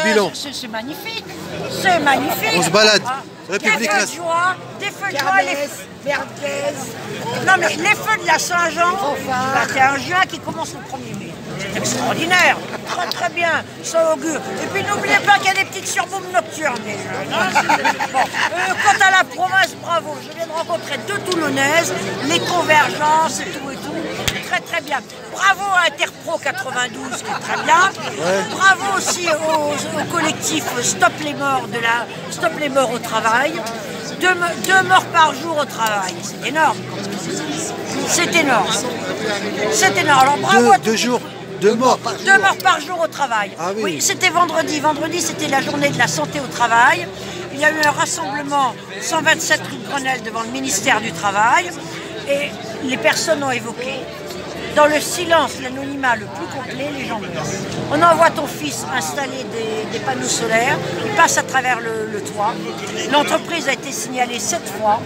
bilan. C'est magnifique. C'est magnifique. On se balade. Ah, République des feux de joie, des feux de joie, non mais les feux de la Saint-Jean, 21 juin qui commence le 1er mai. C'est extraordinaire. Très très bien. Ça augure. Et puis n'oubliez pas qu'il y a des petites surbooms nocturnes. Bon. Quant à la province, bravo. Je viens de rencontrer deux Toulonnaises, les convergences et tout et tout. Très très bien. Bravo à Interpro 92 qui est très bien. Ouais. Bravo aussi au collectif Stop les morts au travail. Deux morts par jour au travail. C'est énorme. C'est énorme. C'est énorme. Alors bravo à deux jours. 2 morts par jour. 2 morts par jour au travail. Ah oui, oui, c'était vendredi. Vendredi, c'était la journée de la santé au travail. Il y a eu un rassemblement 127 rue de Grenelle devant le ministère du Travail. Et les personnes ont évoqué, dans le silence, l'anonymat le plus complet, les gens meurent. On envoie ton fils installer des panneaux solaires, il passe à travers le toit. L'entreprise a été signalée 7 fois,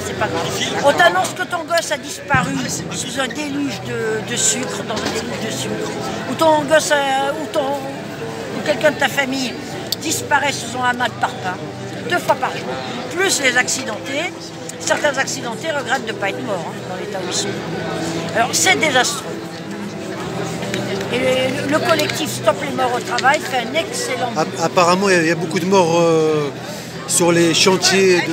c'est pas grave. On t'annonce que ton gosse a disparu sous un déluge de sucre, dans un déluge de sucre. Ou ton gosse, ou quelqu'un de ta famille disparaît sous un amas de parpaing, 2 fois par jour. Plus les accidentés. Certains accidentés regrettent de ne pas être morts dans l'état où ils sont. Alors c'est désastreux. Et le collectif Stop les morts au travail fait un excellent boulot. Apparemment, il y a beaucoup de morts sur les chantiers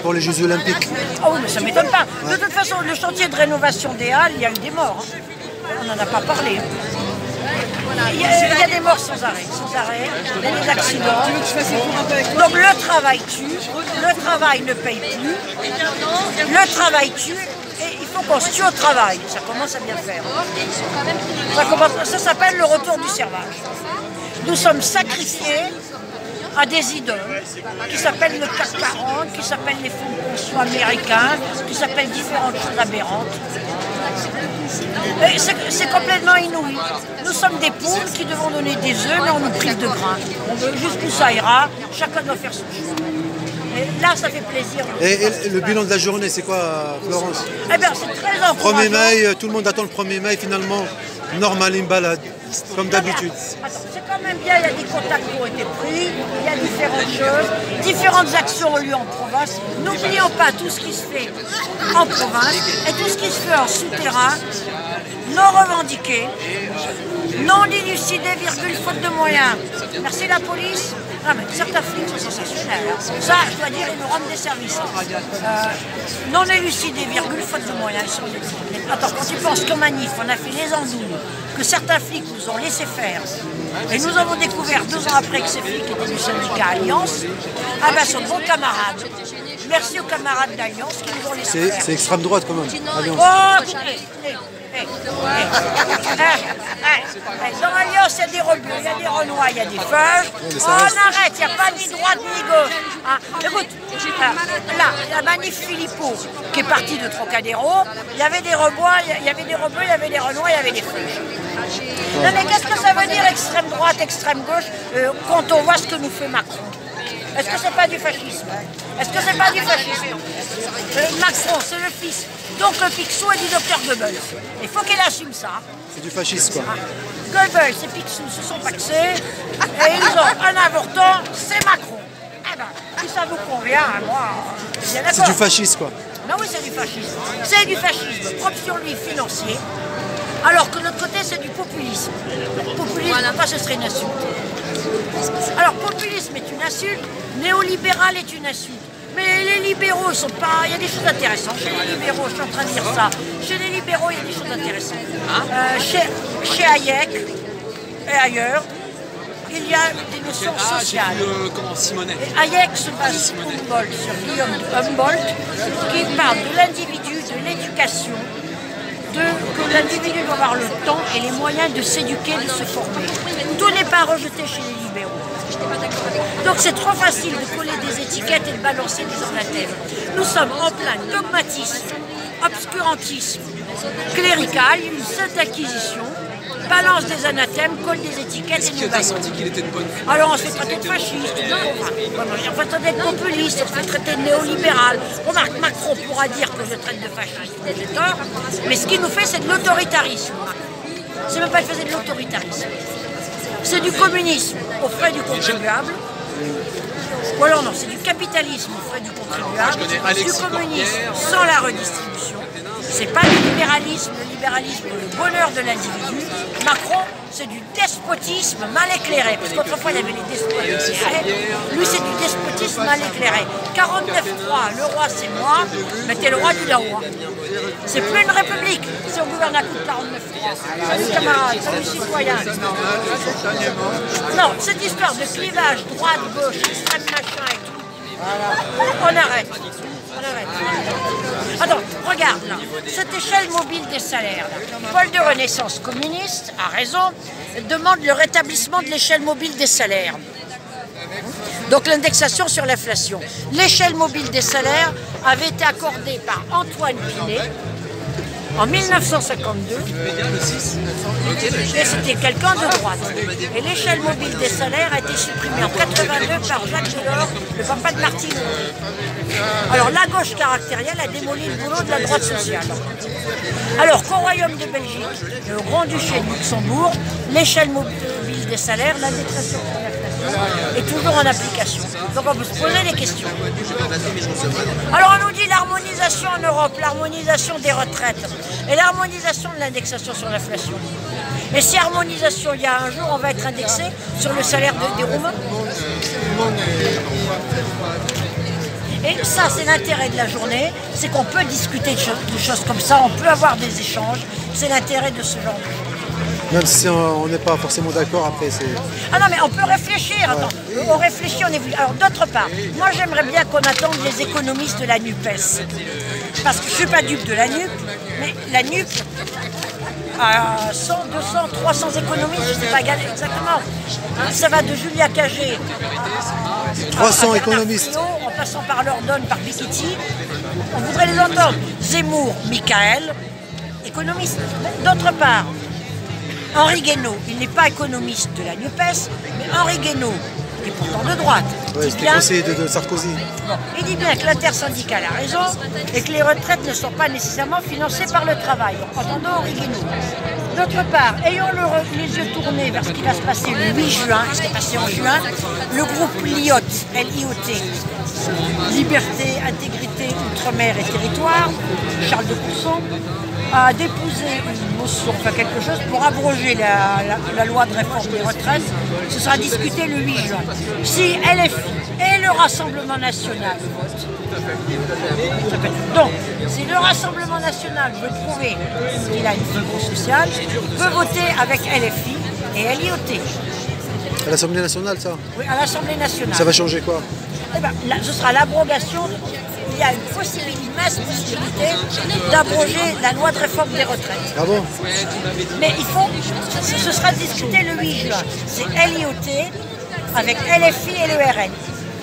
pour les Jeux Olympiques. Ah oui, mais ça ne m'étonne pas. De toute façon, le chantier de rénovation des Halles, il y a eu des morts. On n'en a pas parlé. Il y a des morts sans arrêt, il y a des accidents. Donc le travail tue, le travail ne paye plus, le travail tue et il faut qu'on se tue au travail. Ça commence à bien faire. Ça s'appelle le retour du servage. Nous sommes sacrifiés à des idoles qui s'appellent le CAC 40, qui s'appellent les fonds de pension américains, qui s'appellent différentes choses aberrantes. C'est complètement inouï. Nous sommes des poules qui devons donner des œufs, mais on nous prive de grains. Jusqu'où ça ira, chacun doit faire son choix. Et là, ça fait plaisir. Et le bilan de la journée, c'est quoi, Florence? Eh bien, c'est très encourageant. 1er mai, tout le monde attend le 1er mai, finalement, normal, une balade, comme d'habitude. C'est quand même bien, il y a des contacts qui ont été pris, il y a différentes choses, différentes actions ont lieu en province. N'oublions pas tout ce qui se fait en province et tout ce qui se fait en souterrain, non revendiqué, non élucidé, virgule, faute de moyens. Merci la police. Non, mais certains flics sont sensationnels. Ça, je dois dire, ils nous rendent des services. Non élucidé, virgule, faute de moyens. Attends, quand tu penses qu'en manif, on a fait les andouilles, que certains flics nous ont laissé faire, et nous avons découvert 2 ans après que ces flics étaient du syndicat Alliance, ah ben, sont de bons camarades. Merci aux camarades d'Alliance qui nous ont laissé faire. C'est extrême droite quand même, Alliance. Oh, dans Alliance, il y a des rebeux, il y a des renois, il y a des feuilles. On arrête, il n'y a pas ni droite ni gauche. Hein. Écoute, là, la manif Philippot qui est partie de Trocadéro, il y avait des rebeux, il y avait des renois, il y avait des feuilles. Non mais qu'est-ce que ça veut dire extrême droite, extrême gauche quand on voit ce que nous fait Macron? Est-ce que c'est pas du fascisme? Est-ce que c'est pas du fascisme? Macron, c'est le fils. Donc le Picsou est du docteur Goebbels. Il faut qu'il assume ça. C'est du fascisme, quoi. Goebbels et Picsou se sont paxés et ils ont un avortant, c'est Macron. Eh ben, si ça vous convient, moi, bien d'accord. C'est du fascisme, quoi. Non, oui, c'est du fascisme. C'est du fascisme, propre lui financier. Alors que de l'autre côté, c'est du populisme. Populisme, voilà. Ce serait une insulte. Alors, populisme est une insulte, néolibéral est une insulte. Mais les libéraux, ils sont pas. Il y a des choses intéressantes. Chez les libéraux, je suis en train de dire ça. Chez les libéraux, il y a des choses intéressantes. Chez Hayek et ailleurs, il y a des notions sociales. Et Hayek se base sur Humboldt, sur Guillaume de Humboldt, qui parle de l'individu, de l'éducation, que l'individu doit avoir le temps et les moyens de s'éduquer, de se former. Tout n'est pas rejeté chez les libéraux. Donc c'est trop facile de coller des étiquettes et de balancer des anathèmes. Nous sommes en plein dogmatisme, obscurantisme clérical, une sainte acquisition, balance des anathèmes, colle des étiquettes et nous balance. Alors on se fait traiter de fasciste, on se fait traiter de populiste, on se fait traiter de néolibéral. Remarque, Macron pourra dire que je traite de fasciste, j'ai tort, mais ce qu'il nous fait c'est de l'autoritarisme. C'est même pas qu'il faisait de l'autoritarisme. C'est du communisme aux frais du contribuable. Ou alors non, c'est du capitalisme aux frais du contribuable, du communisme sans la redistribution. C'est pas du libéralisme, le libéralisme le bonheur de l'individu. Macron, c'est du despotisme mal éclairé, parce qu'autrefois il y avait les despotes éclairés, lui c'est du despotisme mal éclairé. 49.3, le roi c'est moi, mais t'es le roi du Dawa. C'est plus une république si on gouverne à coup de 49.3. Salut camarades, salut citoyens. Non, cette histoire de clivage droite-gauche, extrême machin et tout, on arrête. Attends, regarde là, cette échelle mobile des salaires, là. Paul de Renaissance communiste, a raison, demande le rétablissement de l'échelle mobile des salaires. Donc l'indexation sur l'inflation. L'échelle mobile des salaires avait été accordée par Antoine Pinet en 1952, et c'était quelqu'un de droite. Et l'échelle mobile des salaires a été supprimée en 82 par Jacques Delors, le papa de Martine. Alors la gauche caractérielle a démoli le boulot de la droite sociale. Alors qu'au Royaume de Belgique et au Grand-Duché de Luxembourg, l'échelle mobile des salaires, l'indexation sur l'inflation, est toujours en application. Donc on peut se poser des questions. Alors on nous dit l'harmonisation en Europe, l'harmonisation des retraites et l'harmonisation de l'indexation sur l'inflation. Et si harmonisation il y a un jour, on va être indexé sur le salaire des Roumains. Et ça, c'est l'intérêt de la journée, c'est qu'on peut discuter de choses comme ça, on peut avoir des échanges, c'est l'intérêt de ce genre de choses. Même si on n'est pas forcément d'accord, après c'est... Ah non, mais on peut réfléchir, attends, on réfléchit, on évolue. Alors d'autre part, moi j'aimerais bien qu'on attende les économistes de la NUPES, parce que je ne suis pas dupe de la NUP, mais la NUP a 100, 200, 300 économistes, je ne sais pas exactement. Hein, ça va de Julia Cagé 300 économistes. En passant par Lordon, par Piketty, on voudrait les entendre. Zemmour, Michael, économiste. D'autre part, Henri Guénaud, il n'est pas économiste de la NUPES, mais Henri Guénaud, qui est pourtant de droite, Ouais, c'était conseiller de Sarkozy. Bon, il dit bien que l'intersyndicale a raison et que les retraites ne sont pas nécessairement financées par le travail. Entendons Henri Guénaud. D'autre part, ayant les yeux tournés vers ce qui va se passer le 8 juin, ce qui est passé en juin, le groupe LIOT, L-I-O-T, Liberté, Intégrité, Outre-mer et Territoire, Charles de Courson, a déposé une motion, enfin quelque chose, pour abroger la loi de réforme des retraites. Ce sera discuté le 8 juin. Si LFI et le Rassemblement national votent, donc, si le Rassemblement national veut prouver qu'il a une fibre sociale, peut voter avec LFI et LIOT. À l'Assemblée nationale, ça? Oui, à l'Assemblée nationale. Ça va changer quoi? Eh ben, là, ce sera l'abrogation. Il y a une possibilité, une masse possibilité d'abroger la loi de réforme des retraites. Ah bon? Mais il faut, ce sera discuté le 8 juin. C'est LIOT avec LFI et le RN.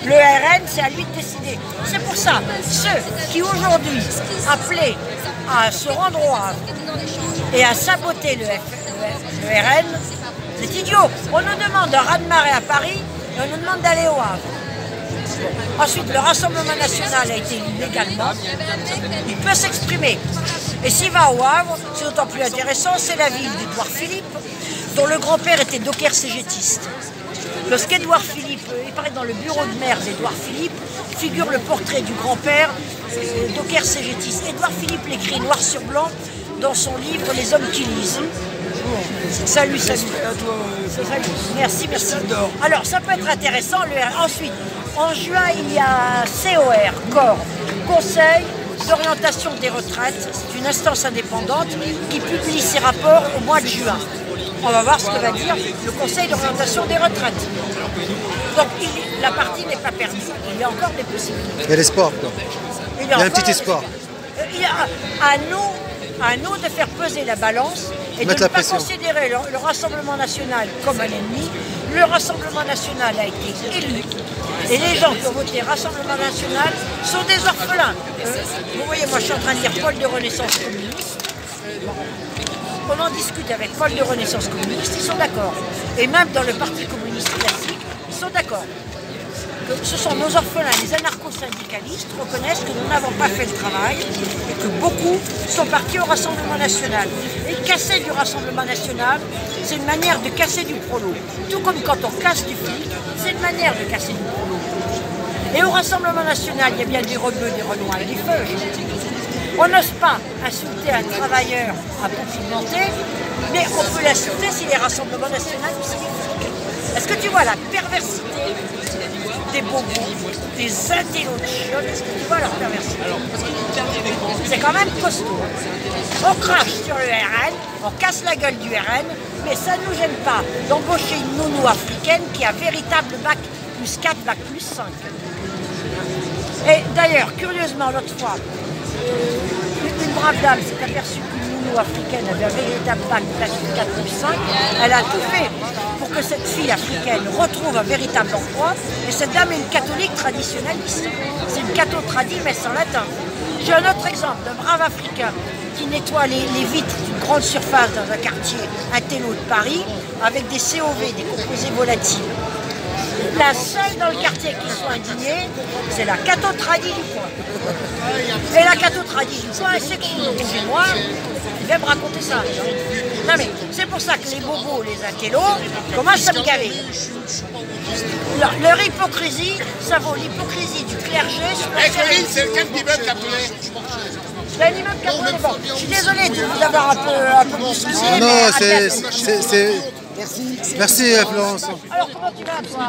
Le RN, c'est à lui de décider. C'est pour ça, ceux qui aujourd'hui appelaient à se rendre au Havre et à saboter le RN, c'est idiot. On nous demande un raz-de-marée à Paris et on nous demande d'aller au Havre. Ensuite, le Rassemblement national a été élu légalement. Il peut s'exprimer. Et s'il va au Havre, c'est d'autant plus intéressant, c'est la ville d'Édouard Philippe, dont le grand-père était docker cégétiste. Lorsqu'Édouard Philippe, il paraît que dans le bureau de maire d'Édouard Philippe, figure le portrait du grand-père docker cégétiste. Édouard Philippe l'écrit noir sur blanc dans son livre Les hommes qui lisent. Salut, salut. Merci, merci. Alors, ça peut être intéressant. Ensuite, en juin, il y a COR, Conseil d'orientation des retraites. C'est une instance indépendante qui publie ses rapports au mois de juin. On va voir ce que va dire le Conseil d'orientation des retraites. Donc, la partie n'est pas perdue. Il y a encore des possibilités. Il y a l'espoir, quoi. Il y a un petit espoir. Il y a à nous de faire peser la balance et de ne pas considérer le Rassemblement national comme un ennemi. Le Rassemblement national a été élu et les gens qui ont voté Rassemblement national sont des orphelins. Vous voyez, moi je suis en train de lire Paul de Renaissance communiste. On en discute avec Paul de Renaissance communiste, ils sont d'accord. Et même dans le Parti communiste classique, ils sont d'accord. que ce sont nos orphelins, les anarcho-syndicalistes, reconnaissent que nous n'avons pas fait le travail et que beaucoup sont partis au Rassemblement national. Et casser du Rassemblement national, c'est une manière de casser du prolo. Tout comme quand on casse du flic, c'est une manière de casser du prolo. Et au Rassemblement national, il y a bien des rebeux, des renois et des feuilles. On n'ose pas insulter un travailleur à peau pigmentée, mais on peut l'insulter s'il est Rassemblement national ou s'il est flic. Est-ce que tu vois la perversité des bobos, des intellos de chiottes? Est-ce que tu vois leur perversité? C'est quand même costaud. On crache sur le RN, on casse la gueule du RN, mais ça ne nous gêne pas d'embaucher une nounou africaine qui a véritable bac plus 4, bac plus 5. Et d'ailleurs, curieusement, l'autre fois, une brave dame s'est aperçue qu'une nounou africaine avait un véritable bac plus 4, plus 5. Elle a tout fait pour que cette fille africaine retrouve un véritable emploi. Et cette dame est une catholique traditionnaliste. C'est une catho-tradie, mais sans latin. J'ai un autre exemple d'un brave Africain qui nettoie les vitres d'une grande surface dans un quartier intello de Paris avec des COV, des composés volatiles. La seule dans le quartier qui soit indignée, c'est la catho-tradie du coin. Et la catho-tradie du coin, elle sait que je suis rouge et noir, il vient me raconter ça. Non mais, c'est pour ça que les bobos, les intellos, commencent à me gaver. Leur hypocrisie, ça vaut l'hypocrisie du clergé sur la Colline, c'est lequel immeuble qui a brûlé? C'est l'immeuble qui a brûlé. Bon, je suis désolée de vous avoir un peu bousculé. Non, c'est... Merci Florence. Alors comment tu vas toi?